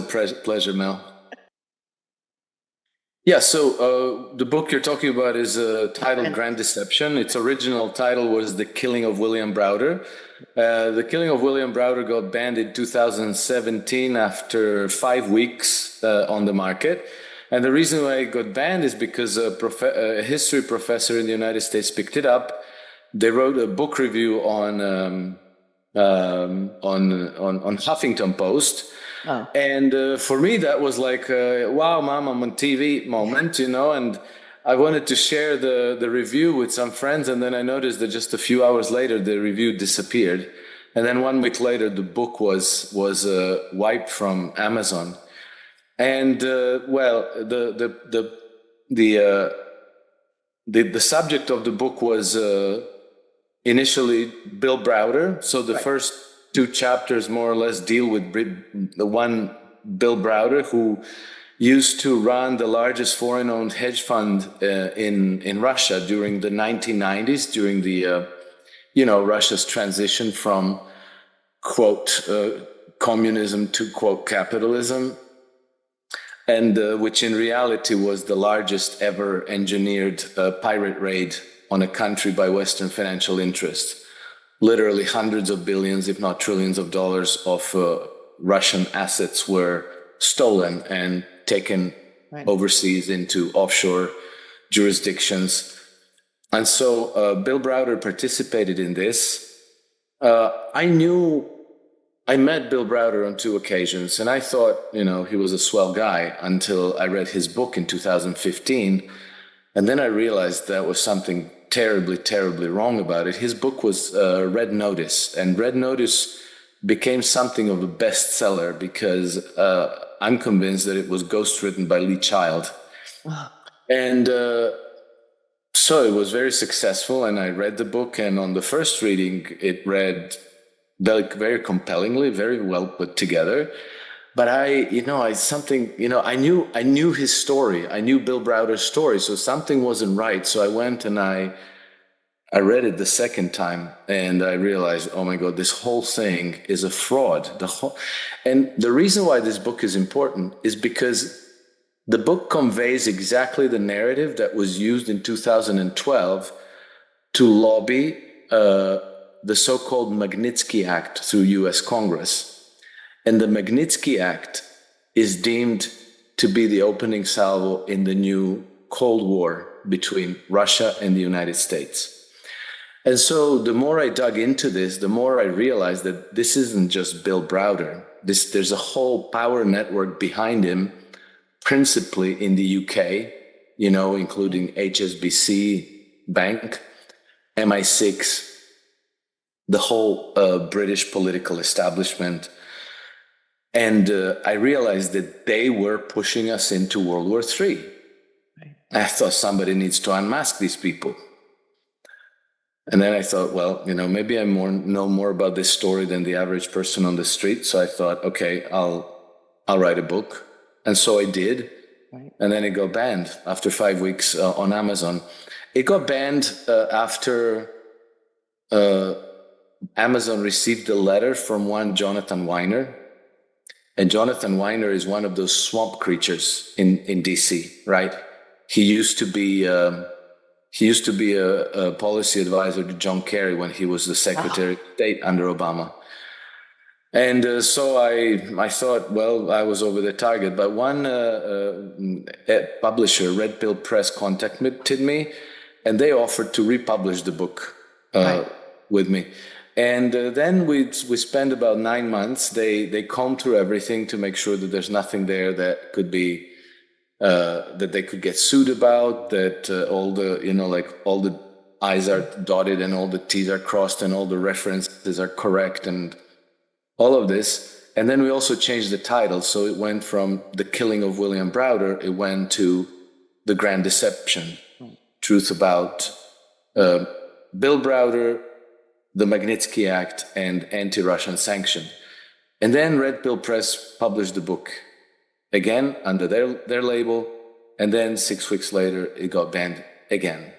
pleasure, Mel. Yeah, so the book you're talking about is titled Grand Deception. Its original title was The Killing of William Browder. The Killing of William Browder got banned in 2017 after 5 weeks on the market. And the reason why it got banned is because a history professor in the United States picked it up. They wrote a book review on Huffington Post. Oh. And for me, that was like, wow, mom, I'm on TV moment, and I wanted to share the review with some friends. And then I noticed that just a few hours later, the review disappeared. And then 1 week later, the book was wiped from Amazon. And well, the subject of the book was initially Bill Browder. So the first two chapters more or less deal with the one Bill Browder, who used to run the largest foreign-owned hedge fund in Russia during the 1990s, during the Russia's transition from quote communism to quote capitalism, and which in reality was the largest ever engineered pirate raid on a country by Western financial interests. Literally hundreds of billions, if not trillions of dollars of Russian assets were stolen and taken overseas into offshore jurisdictions. And so Bill Browder participated in this. I met Bill Browder on 2 occasions, and I thought, he was a swell guy until I read his book in 2015. And then I realized that was something terribly, terribly wrong about it. His book was Red Notice, and Red Notice became something of a bestseller because I'm convinced that it was ghostwritten by Lee Child. And so it was very successful, and I read the book, and on the first reading, it read very compellingly, very well put together. But I knew his story. I knew Bill Browder's story, so something wasn't right. So I went and I read it the second time, and I realized, oh my God, this whole thing is a fraud. And the reason why this book is important is because the book conveys exactly the narrative that was used in 2012 to lobby the so-called Magnitsky Act through U.S. Congress. And the Magnitsky Act is deemed to be the opening salvo in the new Cold War between Russia and the United States. And so the more I dug into this, the more I realized that this isn't just Bill Browder. There's a whole power network behind him, principally in the UK, including HSBC Bank, MI6, the whole British political establishment. And I realized that they were pushing us into World War III. I thought somebody needs to unmask these people. And then I thought, well, maybe I know more about this story than the average person on the street. So I thought, okay, I'll write a book. And so I did. And then it got banned after 5 weeks on Amazon. It got banned after Amazon received a letter from one Jonathan Weiner. And Jonathan Weiner is one of those swamp creatures in DC, right? He used to be a policy advisor to John Kerry when he was the Secretary of State under Obama. And so I thought, well, I was over the target. But one publisher, Red Pill Press, contacted me, and they offered to republish the book with me. And then we spent about 9 months. They combed through everything to make sure that there's nothing there that could be that they could get sued about. That all the I's are dotted and all the T's are crossed and all the references are correct and all of this. And then we also changed the title, so it went from The Killing of William Browder. It went to The Grand Deception: Truth About Bill Browder, the Magnitsky Act, and anti-Russian sanction. And then Red Pill Press published the book, again under their label, and then 6 weeks later, it got banned again.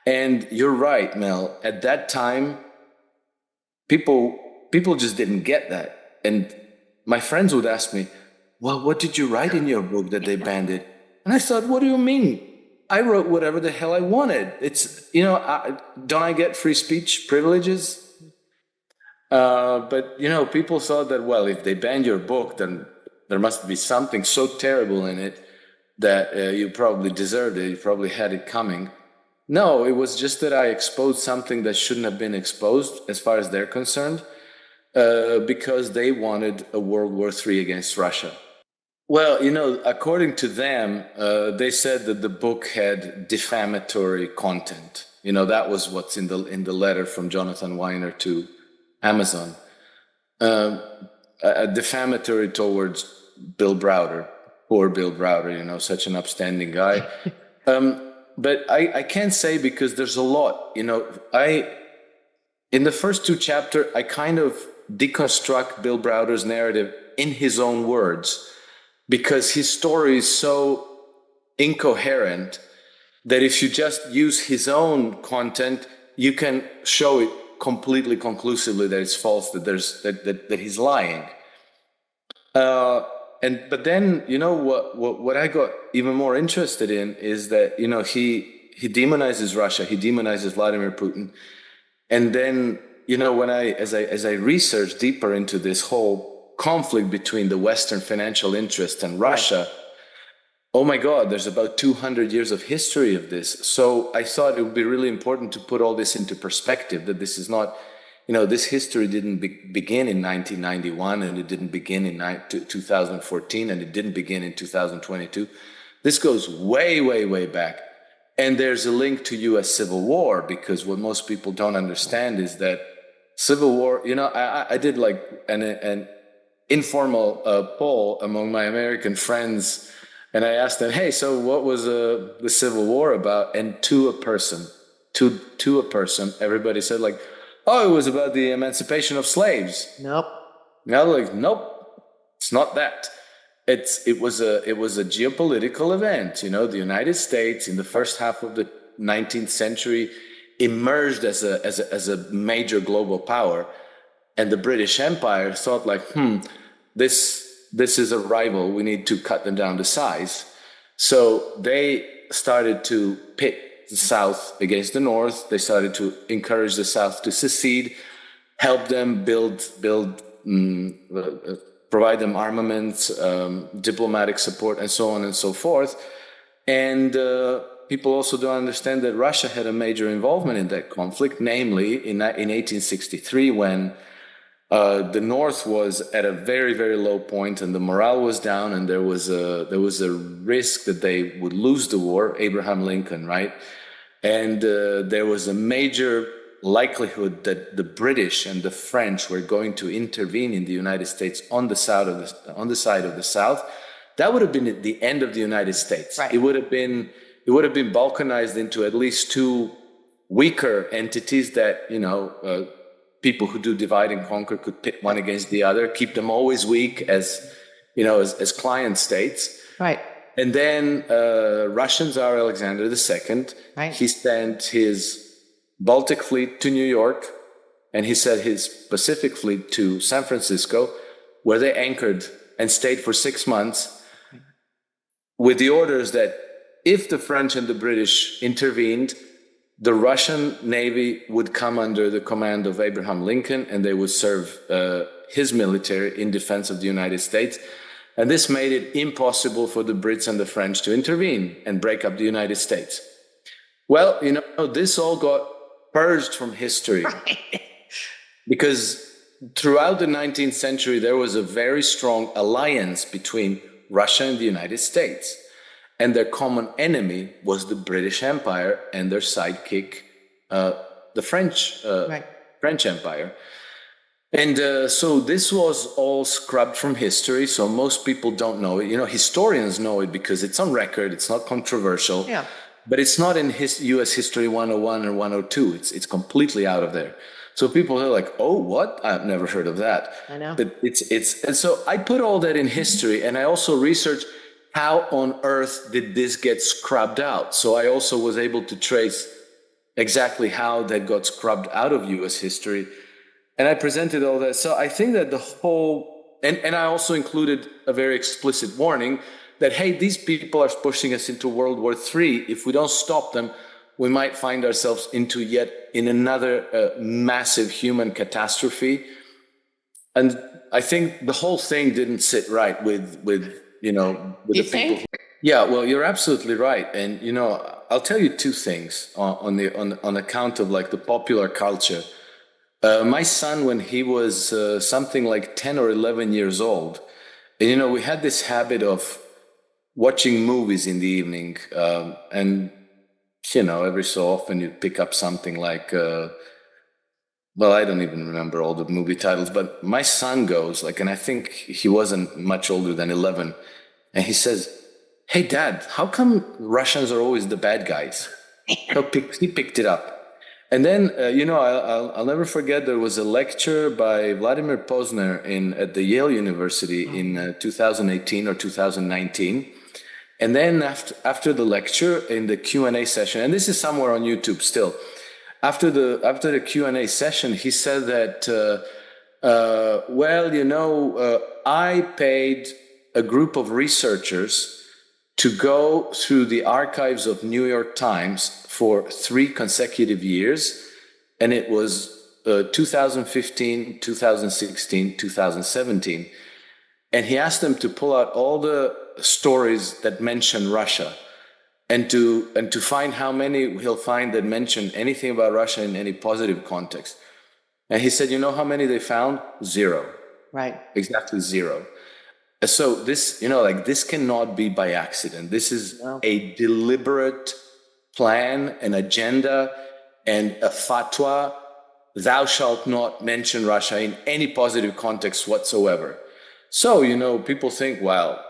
And you're right, Mel, at that time, people just didn't get that. And my friends would ask me, well, what did you write in your book that they banned it? And I thought, what do you mean? I wrote whatever the hell I wanted. It's, don't I get free speech privileges? But, people thought that, well, if they banned your book, then there must be something so terrible in it that you probably deserved it. You probably had it coming. No, it was just that I exposed something that shouldn't have been exposed as far as they're concerned, because they wanted a World War III against Russia. Well, according to them, they said that the book had defamatory content. That was what's in the letter from Jonathan Weiner to Amazon. Um, Defamatory towards Bill Browder, poor Bill Browder. Such an upstanding guy. But I can't say because there's a lot. I in the first two chapters, I kind of deconstruct Bill Browder's narrative in his own words because his story is so incoherent that if you just use his own content, you can show it completely conclusively that it's false, that he's lying. But then what I got even more interested in is that he demonizes Russia, he demonizes Vladimir Putin, and then when as I research deeper into this whole conflict between the Western financial interest and Russia. Right. Oh my God, there's about 200 years of history of this. So I thought it would be really important to put all this into perspective, that this is not, this history didn't begin in 1991 and it didn't begin in 2014 and it didn't begin in 2022. This goes way, way, way back. And there's a link to U.S. Civil War, because what most people don't understand is that Civil War, I did like an informal poll among my American friends. And I asked them, hey, so what was the Civil War about? And to a person, everybody said like, oh, it was about the emancipation of slaves. Nope. Now they're like, nope, it's not that. It was a geopolitical event. The United States in the first half of the 19th century emerged as a major global power, and the British Empire thought like, this is a rival. We need to cut them down to size. So they started to pit the South against the North. They started to encourage the South to secede, help them provide them armaments, diplomatic support, and so on and so forth. And people also don't understand that Russia had a major involvement in that conflict, namely in 1863 when the North was at a very, very low point, and the morale was down, and there was a risk that they would lose the war. Abraham Lincoln, right? And there was a major likelihood that the British and the French were going to intervene in the United States on the side of the South. That would have been the end of the United States. Right. It would have been balkanized into at least two weaker entities that people who do divide and conquer could pit one against the other, keep them always weak as client states. Right. And then Russian Tsar Alexander II, right. He sent his Baltic fleet to New York, and he sent his Pacific fleet to San Francisco, where they anchored and stayed for 6 months with the orders that if the French and the British intervened, the Russian Navy would come under the command of Abraham Lincoln, and they would serve his military in defense of the United States. And this made it impossible for the Brits and the French to intervene and break up the United States. Well, this all got purged from history. Right. Because throughout the 19th century, there was a very strong alliance between Russia and the United States. And their common enemy was the British Empire and their sidekick, the French Empire. And so this was all scrubbed from history. So most people don't know it. Historians know it because it's on record. It's not controversial. Yeah. But it's not in U.S. History 101 or 102. It's completely out of there. So people are like, oh, what? I've never heard of that. I know. But and so I put all that in history, and I also researched how on earth did this get scrubbed out? So I also was able to trace exactly how that got scrubbed out of U.S. history. And I presented all that. So I think that the whole and I also included a very explicit warning that, hey, these people are pushing us into World War III. If we don't stop them, we might find ourselves in another massive human catastrophe. And I think the whole thing didn't sit right with You the people. think? Yeah, well, you're absolutely right, and I'll tell you two things on account of like the popular culture. My son, when he was something like 10 or 11 years old, and we had this habit of watching movies in the evening, and every so often you'd pick up something like, well, I don't even remember all the movie titles, but my son goes like, and I think he wasn't much older than 11, and he says, "Hey, Dad, how come Russians are always the bad guys?" He picked it up. And then, I'll never forget, there was a lecture by Vladimir Posner at the Yale University in 2018 or 2019. And then after the lecture, in the Q&A session, and this is somewhere on YouTube still, after the Q&A session, he said that, I paid a group of researchers to go through the archives of New York Times for 3 consecutive years, and it was 2015, 2016, 2017. And he asked them to pull out all the stories that mention Russia and to find how many he'll find that mention anything about Russia in any positive context. And he said, you know how many they found? 0. Right. Exactly 0. So this, this cannot be by accident. This is a deliberate plan, an agenda, and a fatwa. Thou shalt not mention Russia in any positive context whatsoever. So, people think, well,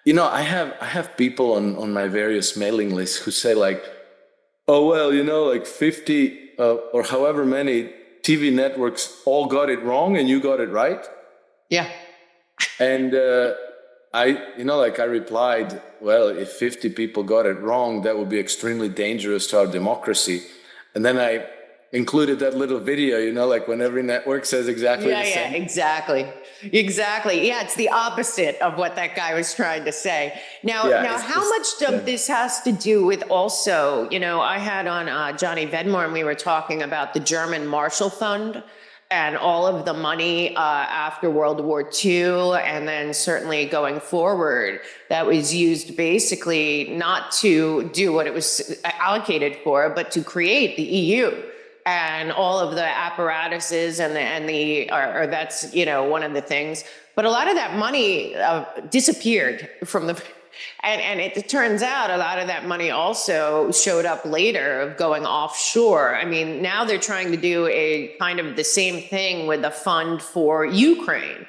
I have people on my various mailing lists who say like, oh, well, like 50 or however many TV networks all got it wrong and you got it right. Yeah. And I replied, well, if 50 people got it wrong, that would be extremely dangerous to our democracy. And then I included that little video, like when every network says exactly the same. Yeah, exactly. Yeah, it's the opposite of what that guy was trying to say. Now, how much of this has to do with also, I had on Johnny Vedmore, and we were talking about the German Marshall Fund and all of the money after World War II, and then certainly going forward, that was used basically not to do what it was allocated for, but to create the EU and all of the apparatuses or that's one of the things. But a lot of that money disappeared from the. And it turns out a lot of that money also showed up later of going offshore. I mean, now they're trying to do a kind of the same thing with the fund for Ukraine.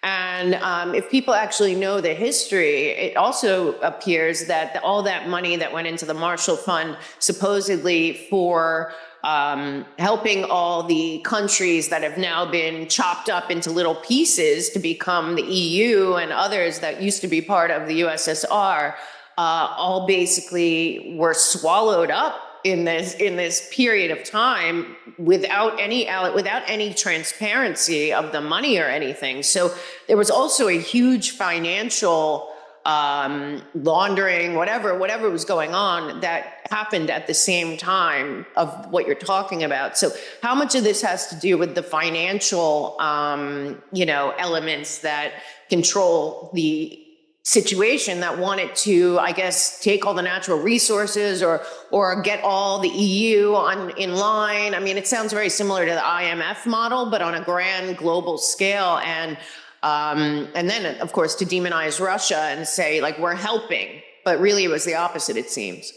And if people actually know the history, it also appears that all that money that went into the Marshall Fund supposedly for helping all the countries that have now been chopped up into little pieces to become the EU and others that used to be part of the USSR, all basically were swallowed up in this period of time without any transparency of the money or anything. So there was also a huge financial laundering, whatever was going on that happened at the same time of what you're talking about. So how much of this has to do with the financial, elements that control the situation that wanted to, I guess, take all the natural resources or get all the EU in line? I mean, it sounds very similar to the IMF model, but on a grand global scale. And then, of course, to demonize Russia and say, like, we're helping. But really, it was the opposite, it seems.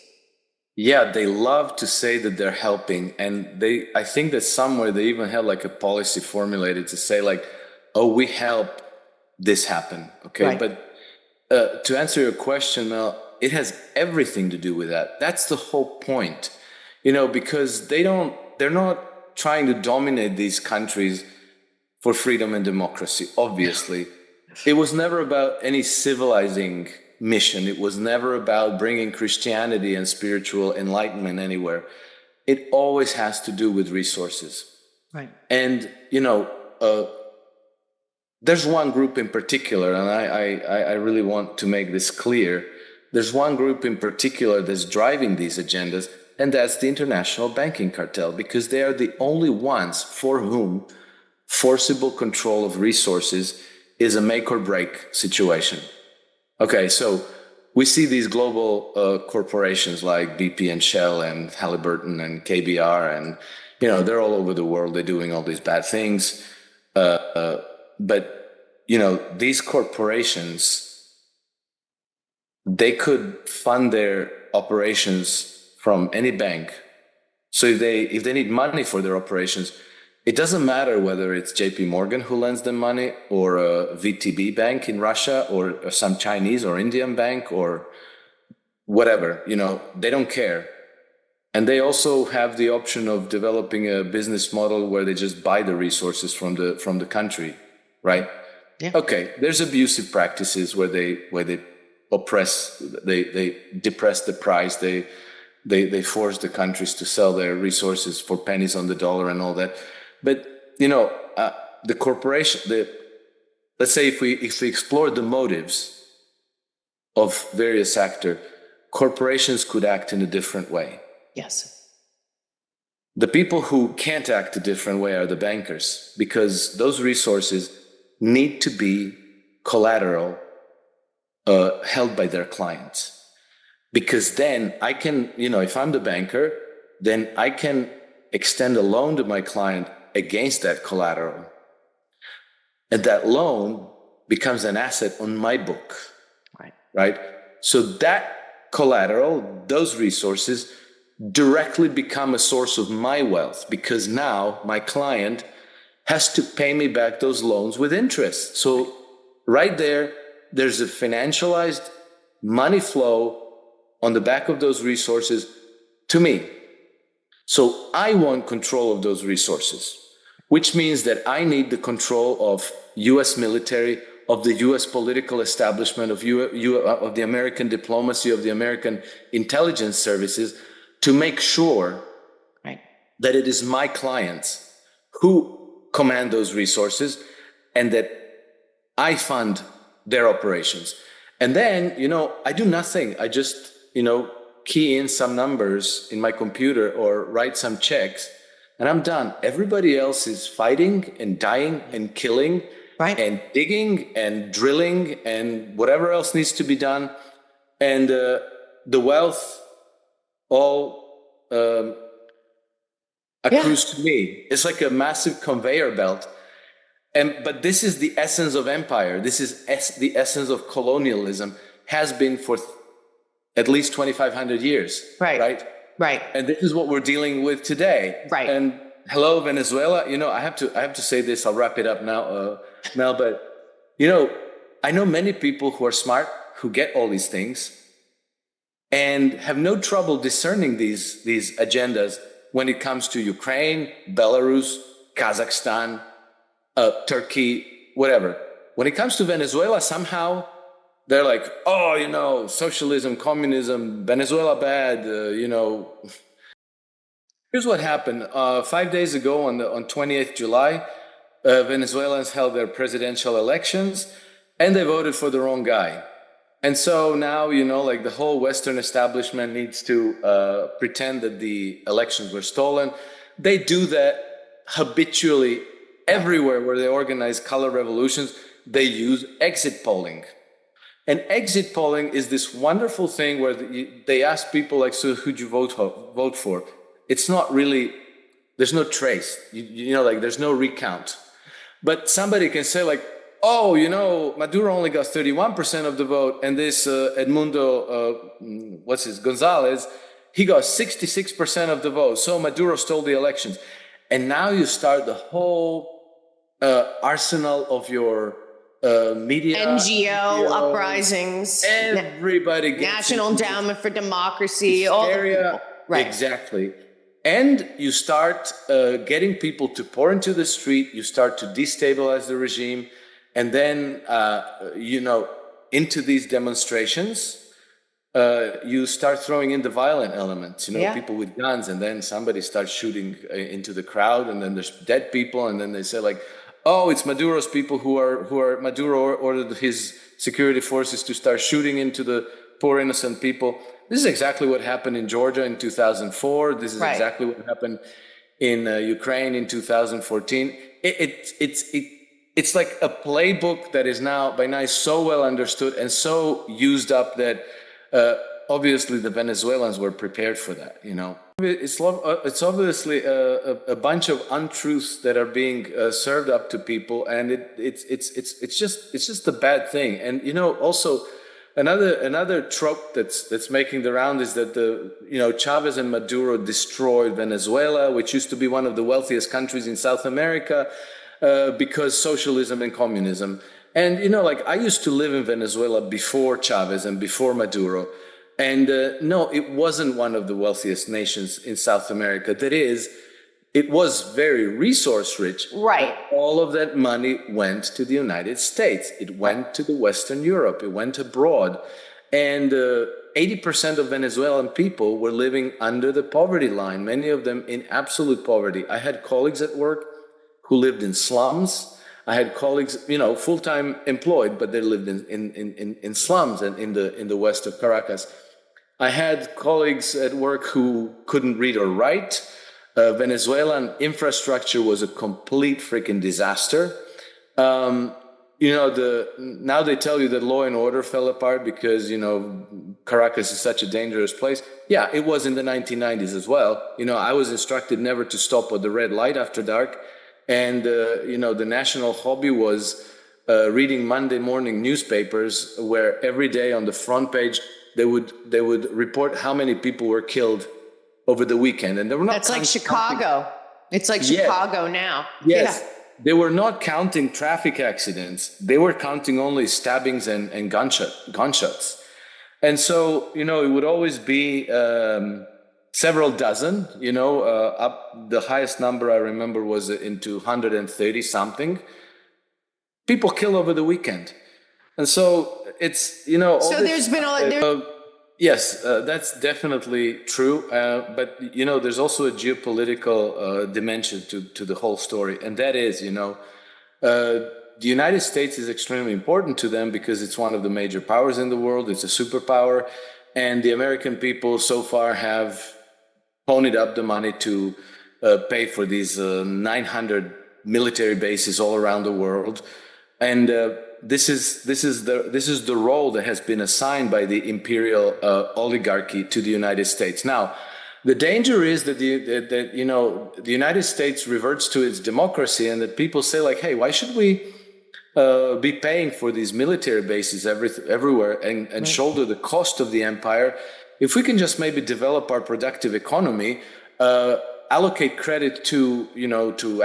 Yeah, they love to say that they're helping. And I think that somewhere they even had like a policy formulated to say like, oh, we help this happen. Okay. Right. But to answer your question, Mel, it has everything to do with that. That's the whole point, because they're not trying to dominate these countries for freedom and democracy, obviously. It was never about any civilizing mission. It was never about bringing Christianity and spiritual enlightenment anywhere. It always has to do with resources. Right. And, there's one group in particular, and I really want to make this clear. There's one group in particular that's driving these agendas, and that's the international banking cartel, because they are the only ones for whom forcible control of resources is a make or break situation. Okay, so we see these global corporations like BP and Shell and Halliburton and KBR, and they're all over the world. They're doing all these bad things, but these corporations, they could fund their operations from any bank. So if they need money for their operations, it doesn't matter whether it's JP Morgan who lends them money, or a VTB bank in Russia, or some Chinese or Indian bank, or whatever, they don't care. And they also have the option of developing a business model where they just buy the resources from the country, right? Yeah. Okay, there's abusive practices where they oppress, they depress the price, they force the countries to sell their resources for pennies on the dollar and all that. But the corporation, let's say if we explore the motives of various actors, corporations could act in a different way. Yes. The people who can't act a different way are the bankers, because those resources need to be collateral held by their clients. Because then I can, if I'm the banker, then I can extend a loan to my client against that collateral. And that loan becomes an asset on my book. Right? So that collateral, those resources, directly become a source of my wealth, because now my client has to pay me back those loans with interest. So right there's a financialized money flow on the back of those resources to me. So I want control of those resources, which means that I need the control of US military, of the US political establishment, of the American diplomacy, of the American intelligence services, to make sure that it is my clients who command those resources and that I fund their operations. And then, I do nothing. I just, key in some numbers in my computer or write some checks, and I'm done. Everybody else is fighting and dying and killing and digging and drilling and whatever else needs to be done. And the wealth all accrues to me. It's like a massive conveyor belt. But this is the essence of empire. This is the essence of colonialism, has been for at least 2,500 years. Right. And this is what we're dealing with today. Right. And hello, Venezuela. I have to say this. I'll wrap it up now, Mel. But I know many people who are smart, who get all these things, and have no trouble discerning these agendas when it comes to Ukraine, Belarus, Kazakhstan, Turkey, whatever. When it comes to Venezuela, somehow they're like, oh, socialism, communism, Venezuela bad, Here's what happened. 5 days ago on 28th July, Venezuelans held their presidential elections, and they voted for the wrong guy. And so now, the whole Western establishment needs to pretend that the elections were stolen. They do that habitually everywhere where they organize color revolutions. They use exit polling. And exit polling is this wonderful thing where they ask people like, so who'd you vote for? It's not really, there's no trace, there's no recount. But somebody can say like, Maduro only got 31% of the vote, and this Edmundo, Gonzalez, he got 66% of the vote. So Maduro stole the elections. And now you start the whole arsenal of your media. NGO uprisings. Everybody gets National Endowment for Democracy. Hysteria. All the people. Right. Exactly. And you start getting people to pour into the street. You start to destabilize the regime. And then, into these demonstrations, you start throwing in the violent elements, people with guns, and then somebody starts shooting into the crowd, and then there's dead people, and then they say like, oh, it's Maduro's people who are Maduro ordered his security forces to start shooting into the poor innocent people. This is exactly what happened in Georgia in 2004. This is exactly what happened in Ukraine in 2014. It's like a playbook that is now by now so well understood and so used up that obviously the Venezuelans were prepared for that. It's obviously a bunch of untruths that are being served up to people, and it's just a bad thing. And also another trope that's making the round is that Chavez and Maduro destroyed Venezuela, which used to be one of the wealthiest countries in South America, because socialism and communism. And like I used to live in Venezuela before Chavez and before Maduro. And no, it wasn't one of the wealthiest nations in South America. That is, it was very resource rich. Right. All of that money went to the United States. It went to the Western Europe. It went abroad. And 80% of Venezuelan people were living under the poverty line, many of them in absolute poverty. I had colleagues at work who lived in slums. I had colleagues, full-time employed, but they lived in slums and in the west of Caracas. I had colleagues at work who couldn't read or write. Venezuelan infrastructure was a complete freaking disaster. Now they tell you that law and order fell apart because, Caracas is such a dangerous place. Yeah, it was in the 1990s as well. I was instructed never to stop at the red light after dark. And, the national hobby was reading Monday morning newspapers where every day on the front page, they would report how many people were killed over the weekend. And they were not. That's like Chicago. It's like Chicago now. Yes. Yeah. They were not counting traffic accidents. They were counting only stabbings and gunshots. And so, it would always be several dozen, up the highest number I remember was into 130 something people killed over the weekend. And so it's, so there's been yes, that's definitely true. But, there's also a geopolitical dimension to the whole story. And that is, the United States is extremely important to them because it's one of the major powers in the world. It's a superpower. And the American people so far have ponied up the money to pay for these 900 military bases all around the world. And this is the role that has been assigned by the imperial oligarchy to the United States. Now, the danger is that the United States reverts to its democracy, and that people say like, hey, why should we be paying for these military bases everywhere and shoulder the cost of the empire if we can just maybe develop our productive economy, allocate credit to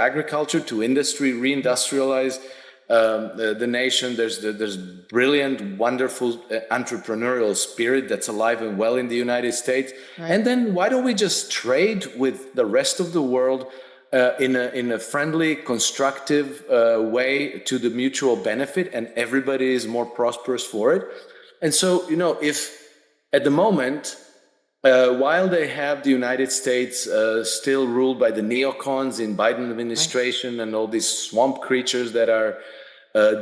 agriculture, to industry, reindustrialize the nation. There's brilliant, wonderful entrepreneurial spirit that's alive and well in the United States. Right. And then why don't we just trade with the rest of the world in a friendly, constructive way to the mutual benefit, and everybody is more prosperous for it. And so, if at the moment, while they have the United States still ruled by the neocons in Biden administration, right, and all these swamp creatures that are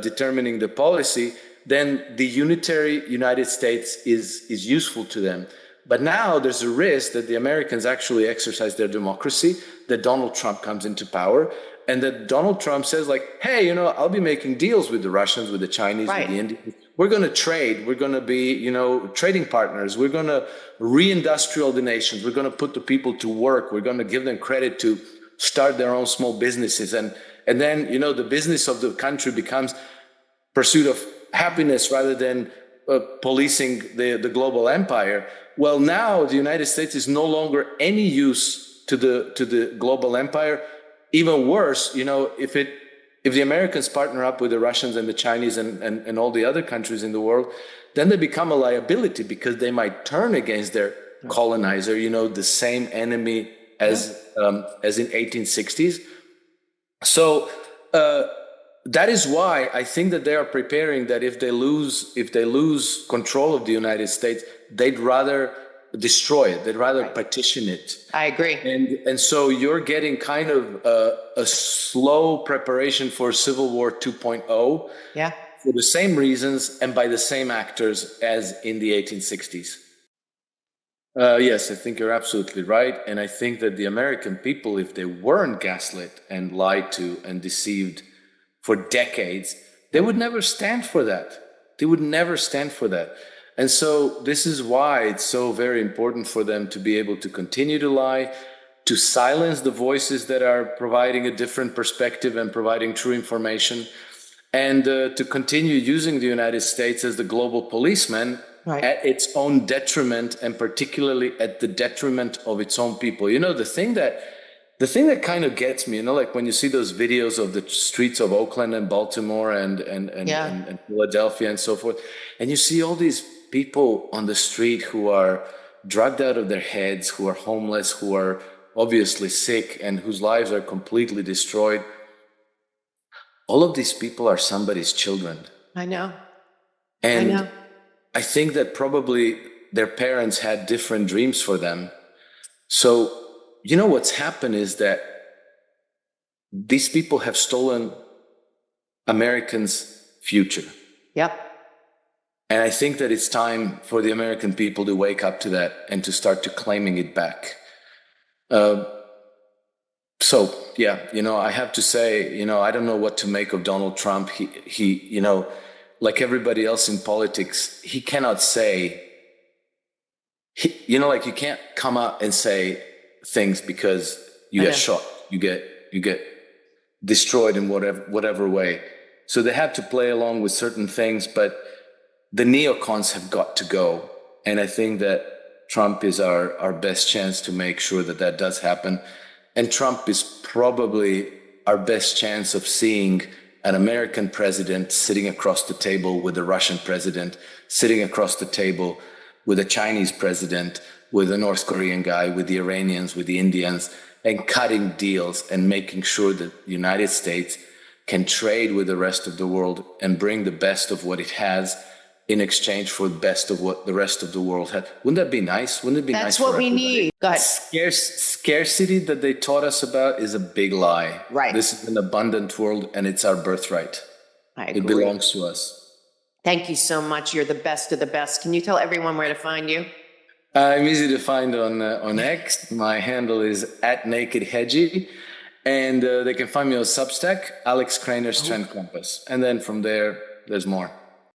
determining the policy, then the unitary United States is useful to them. But now there's a risk that the Americans actually exercise their democracy, that Donald Trump comes into power, and that Donald Trump says like, hey, I'll be making deals with the Russians, with the Chinese, right, with the Indians. We're going to trade. We're going to be, trading partners. We're going to reindustrialize the nations. We're going to put the people to work. We're going to give them credit to start their own small businesses. And then, the business of the country becomes pursuit of happiness rather than policing the global empire. Well, now the United States is no longer any use to the global empire. Even worse, if the Americans partner up with the Russians and the Chinese and all the other countries in the world, then they become a liability because they might turn against their colonizer, the same enemy as in 1860s. So that is why I think that they are preparing that if they lose control of the United States, they'd rather destroy it. They'd rather partition it. I agree. And so you're getting kind of a slow preparation for Civil War 2.0. Yeah. For the same reasons and by the same actors as in the 1860s. Yes, I think you're absolutely right. And I think that the American people, if they weren't gaslit and lied to and deceived for decades, they would never stand for that. They would never stand for that. And so this is why it's so very important for them to be able to continue to lie, to silence the voices that are providing a different perspective and providing true information, and to continue using the United States as the global policeman at its own detriment, and particularly at the detriment of its own people. You know, the thing that kind of gets me, you know, like when you see those videos of the streets of Oakland and Baltimore and Philadelphia and so forth, and you see all these people on the street who are drugged out of their heads, who are homeless, who are obviously sick, and whose lives are completely destroyed. All of these people are somebody's children. I know. And I think that probably their parents had different dreams for them. So, you know, what's happened is that these people have stolen Americans' future. Yep. And I think that it's time for the American people to wake up to that and to start to claiming it back. So, yeah, you know, I have to say, you know, I don't know what to make of Donald Trump. He, you know, like everybody else in politics, he cannot say, you know, like you can't come out and say things because you get shot, you get destroyed in whatever way. So they have to play along with certain things, but the neocons have got to go. And I think that Trump is our best chance to make sure that that does happen. And Trump is probably our best chance of seeing an American president sitting across the table with a Russian president, sitting across the table with a Chinese president, with a North Korean guy, with the Iranians, with the Indians, and cutting deals and making sure that the United States can trade with the rest of the world and bring the best of what it has in exchange for the best of what the rest of the world had. Wouldn't that be nice? Wouldn't it be nice? That's what we need. Go ahead. Scarcity that they taught us about is a big lie. Right. This is an abundant world, and it's our birthright. I agree. It belongs to us. Thank you so much. You're the best of the best. Can you tell everyone where to find you? I'm easy to find on X. My handle is @NakedHedgie. And they can find me on Substack, Alex Krainer's Trend Compass. And then from there, there's more.